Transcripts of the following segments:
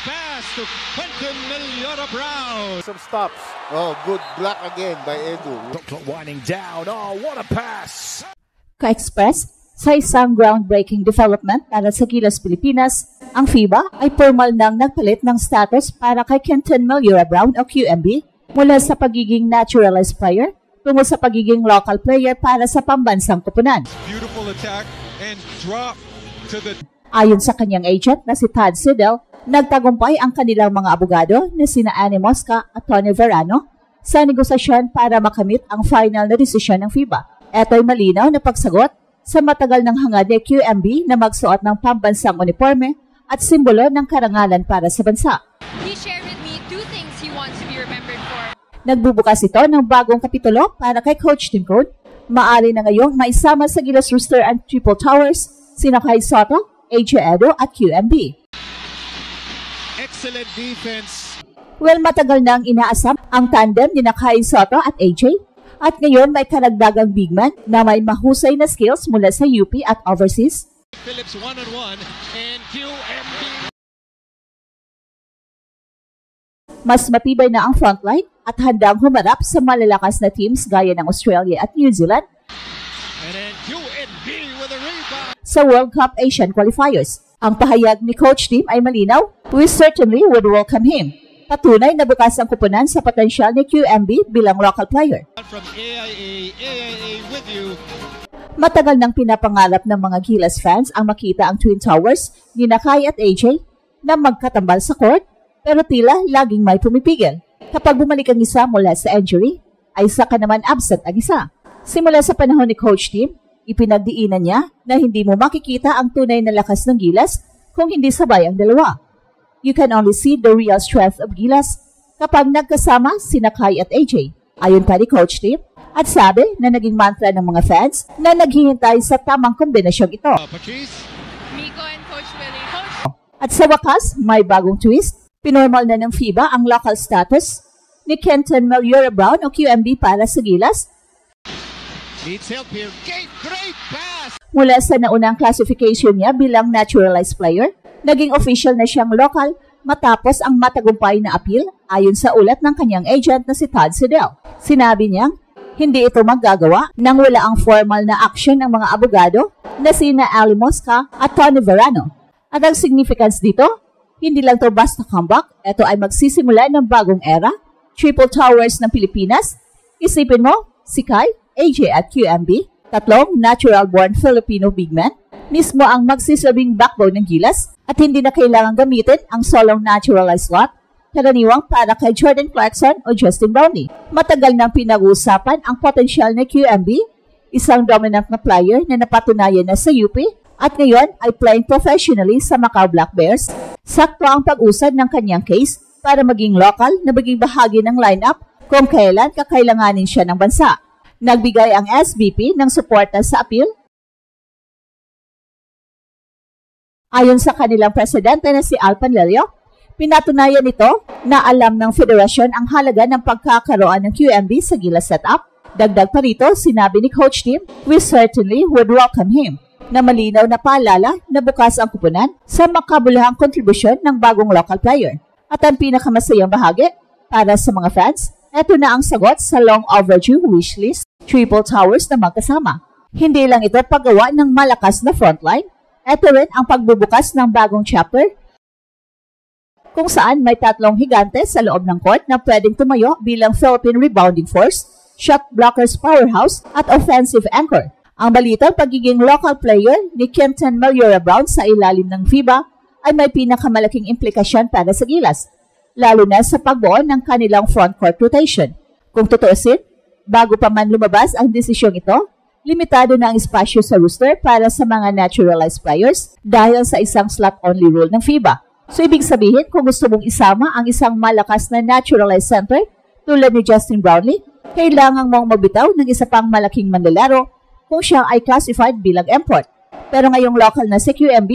pass to Quentin Millora-Brown. Some stops. Oh, good block again by Edu. Clock winding down. Oh, what a pass! Ka-express, sa isang groundbreaking development para sa Gilas, Pilipinas, ang FIBA ay formal nang nagpalit ng status para kay Quentin Millora-Brown o QMB mula sa pagiging naturalized player tungo sa pagiging local player para sa pambansang koponan. Beautiful attack and drop to the... Ayon sa kanyang agent na si Todd Siddell, nagtagumpay ang kanilang mga abogado na sina Annie Mosca at Tony Verano sa negosasyon para makamit ang final na desisyon ng FIBA. Ito'y malinaw na pagsagot sa matagal ng hangad ni QMB na magsuot ng pambansang uniforme at simbolo ng karangalan para sa bansa. He shared with me 2 things he wants to be remembered for. Nagbubukas ito ng bagong kapitulo para kay Coach Tim Code. Maari na ngayong maisama sa Gilas Rooster and Triple Towers sina Kai Soto, AJ Edo at QMB. Excellent defense. Well, matagal nang inaasam ang tandem ni Kai Soto at AJ. At ngayon may karagdagang big man na may mahusay na skills mula sa UP at overseas. Phillips 1-on-1 and QMB. Mas matibay na ang frontline at handang humarap sa malalakas na teams gaya ng Australia at New Zealand And then QMB with a rebound. sa World Cup Asian Qualifiers. Ang pahayag ni Coach Tim ay malinaw, we certainly would welcome him. Patunay na bukas ang kupunan sa potensyal ni QMB bilang local player. From AIA with you. Matagal nang pinapangarap ng mga Gilas fans ang makita ang Twin Towers ni Kai at AJ na magkatambal sa court, pero tila laging may pumipigil. Kapag bumalik ang isa mula sa injury, ay saka naman absent ang isa. Simula sa panahon ni Coach Tim, ipinagdiinan niya na hindi mo makikita ang tunay na lakas ng Gilas kung hindi sabay ang dalawa. You can only see the real strength of Gilas kapag nagkasama sina Kai at AJ. Ayon pa ni Coach Tim, at sabi na naging mantra ng mga fans na naghihintay sa tamang kombinasyong ito. Patrice. Miko and Coach Willie. Coach, At sa wakas, may bagong twist. Pinormal na ng FIBA ang local status ni Quentin Millora-Brown o QMB para sa Gilas. Needs help here. Great pass. Mula sa naunang classification niya bilang naturalized player, naging official na siyang local matapos ang matagumpay na appeal ayon sa ulat ng kanyang agent na si Todd Siddell. Sinabi niyang hindi ito magagawa nang wala ang formal na action ng mga abogado na sina Ali Mosca at Tony Verano. At ang significance dito, hindi lang ito basta comeback, ito ay magsisimula ng bagong era, Triple Towers ng Pilipinas. Isipin mo, si Kai, AJ at QMB, tatlong natural-born Filipino big men, mismo ang magsisilbing backbone ng Gilas at hindi na kailangan gamitin ang solong naturalized slot, karaniwang para kay Jordan Clarkson o Justin Brownlee. Matagal nang pinag-uusapan ang potensyal ni QMB, isang dominant na player na napatunayan na sa UP at ngayon ay playing professionally sa Macau Black Bears. Sakto ang pag-usad ng kanyang case para maging local na maging bahagi ng lineup kung kailan kakailanganin siya ng bansa. Nagbigay ang SBP ng suporta sa appeal. Ayon sa kanilang presidente na si Al Panlilio, pinatunayan nito na alam ng federasyon ang halaga ng pagkakaroon ng QMB sa Gilas setup. Dagdag pa rito, sinabi ni Coach Tim, we certainly would welcome him, na malinaw na paalala na bukas ang kupunan sa makabuluhang kontribusyon ng bagong local player. At ang pinakamasayang bahagi, para sa mga fans, ito na ang sagot sa long overdue wishlist, Triple Towers na magkasama. Hindi lang ito paggawa ng malakas na frontline, ito rin ang pagbubukas ng bagong chapter kung saan may tatlong higante sa loob ng court na pwedeng tumayo bilang Philippine rebounding force, shot blockers powerhouse at offensive anchor. Ang balitang pagiging local player ni Quentin Millora-Brown sa ilalim ng FIBA ay may pinakamalaking implikasyon para sa Gilas, lalo na sa pagbuo ng kanilang frontcourt rotation. Kung tutuusin, bago pa man lumabas ang desisyong ito, limitado na ang espasyo sa roster para sa mga naturalized players dahil sa isang slot-only rule ng FIBA. So ibig sabihin, kung gusto mong isama ang isang malakas na naturalized center tulad ni Justin Brownlee, kailangan mong magbitaw ng isa pang malaking manlalaro kung siya ay classified bilang import. Pero ngayong local na si QMB,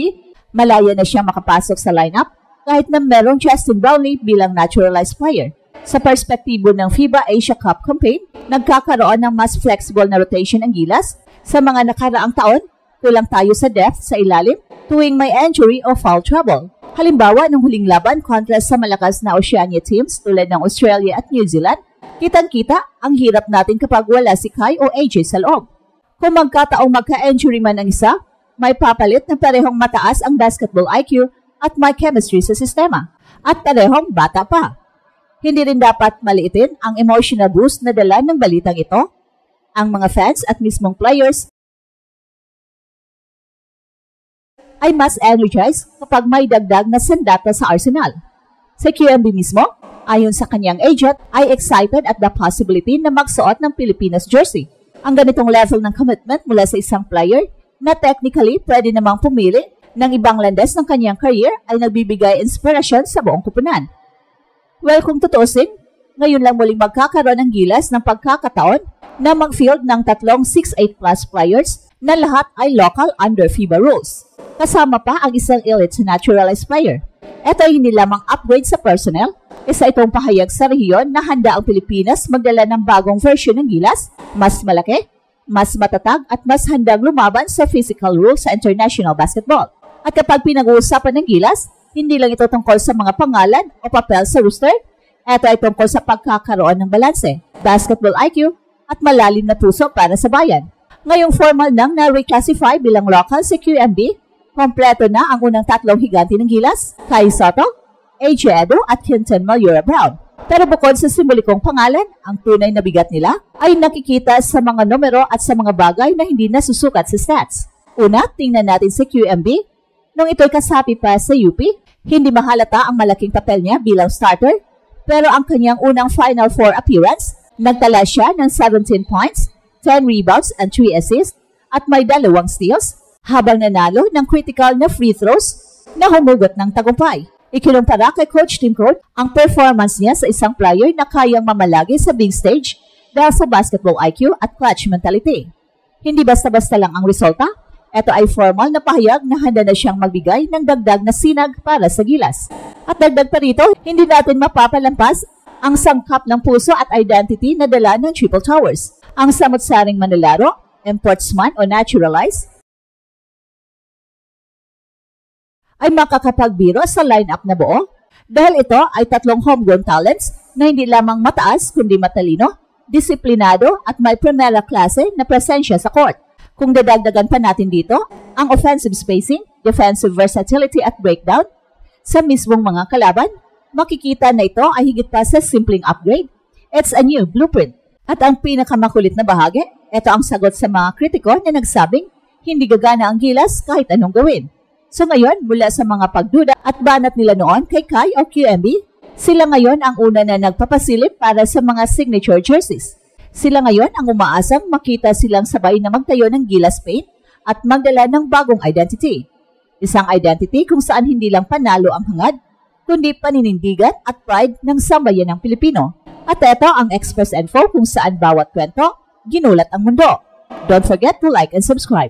malaya na siyang makapasok sa lineup kahit na merong Justin Brownlee bilang naturalized player. Sa perspektibo ng FIBA Asia Cup campaign, nagkakaroon ng mas flexible na rotation ang Gilas. Sa mga nakaraang taon, kulang tayo sa depth sa ilalim tuwing may injury o foul trouble. Halimbawa, ng huling laban kontra sa malakas na Oceania teams tulad ng Australia at New Zealand, kitang-kita ang hirap natin kapag wala si Kai o AJ sa loob. Kung magkataong magka-injury man ang isa, may papalit na parehong mataas ang basketball IQ at may chemistry sa sistema, at parehong bata pa. Hindi rin dapat maliitin ang emotional boost na dala ng balitang ito. Ang mga fans at mismong players ay mas energized kapag may dagdag na sandata sa arsenal. Sa QMB mismo, ayon sa kanyang agent, ay excited at the possibility na magsuot ng Pilipinas jersey. Ang ganitong level ng commitment mula sa isang player na technically pwede namang pumili ng ibang landas ng kanyang career ay nagbibigay inspirasyon sa buong kupunan. Well, kung tutusin, ngayon lang muling magkakaroon ng gilas ng pagkakataon na mag-field ng 3 6'8 plus players na lahat ay local under FIBA rules. Kasama pa ang isang elite naturalized player. Ito ay hindi lamang upgrade sa personnel, isa itong pahayag sa rehiyon na handa ang Pilipinas magdala ng bagong version ng gilas, mas malaki, mas matatag at mas handang lumaban sa physical rules sa international basketball. At kapag pinag-uusapan ng gilas, hindi lang ito tungkol sa mga pangalan o papel sa roster, ito ay tungkol sa pagkakaroon ng balanse, basketball IQ at malalim na puso para sa bayan. Ngayong formal nang na-reclassify bilang local sa QMB, kompleto na ang unang 3 higanti ng gilas, Kai Soto, AJ Edo at Quinton Malura Brown. Pero bukod sa simbolikong pangalan, ang tunay na bigat nila ay nakikita sa mga numero at sa mga bagay na hindi nasusukat sa stats. Una, tingnan natin si QMB. Nung ito'y kasapi pa sa UP, hindi mahalata ang malaking papel niya bilang starter, pero ang kanyang unang Final Four appearance, nagtala siya ng 17 points, 10 rebounds and 3 assists, at may 2 steals, habang nanalo ng critical na free throws na humugot ng tagumpay. Ikinumpara kay Coach Tim Court ang performance niya sa isang player na kayang mamalagi sa big stage dahil sa basketball IQ at clutch mentality. Hindi basta-basta lang ang resulta, ito ay formal na pahayag na handa na siyang magbigay ng dagdag na sinag para sa gilas. At dagdag pa rito, hindi natin mapapalampas ang sangkap ng puso at identity na dala ng Triple Towers. Ang samot-saring manlalaro, importsman o naturalized, ay makakapagbiro sa lineup na buo dahil ito ay 3 homegrown talents na hindi lamang mataas kundi matalino, disiplinado at may primera klase na presensya sa court. Kung dadagdagan pa natin dito, ang offensive spacing, defensive versatility at breakdown sa mismong mga kalaban, makikita na ito ay higit pa sa simpleng upgrade. It's a new blueprint. At ang pinakamakulit na bahagi, ito ang sagot sa mga kritiko na nagsabing hindi gagana ang gilas kahit anong gawin. So ngayon, mula sa mga pagduda at banat nila noon kay Kai o QMB, sila ngayon ang una na nagpapasilip para sa mga signature jerseys. Sila ngayon ang umaasang makita silang sabay na magtayo ng gilas paint at magdala ng bagong identity. Isang identity kung saan hindi lang panalo ang hangad, kundi paninindigan at pride ng sambayan ng Pilipino. At ito ang Express Info kung saan bawat kwento, ginulat ang mundo. Don't forget to like and subscribe.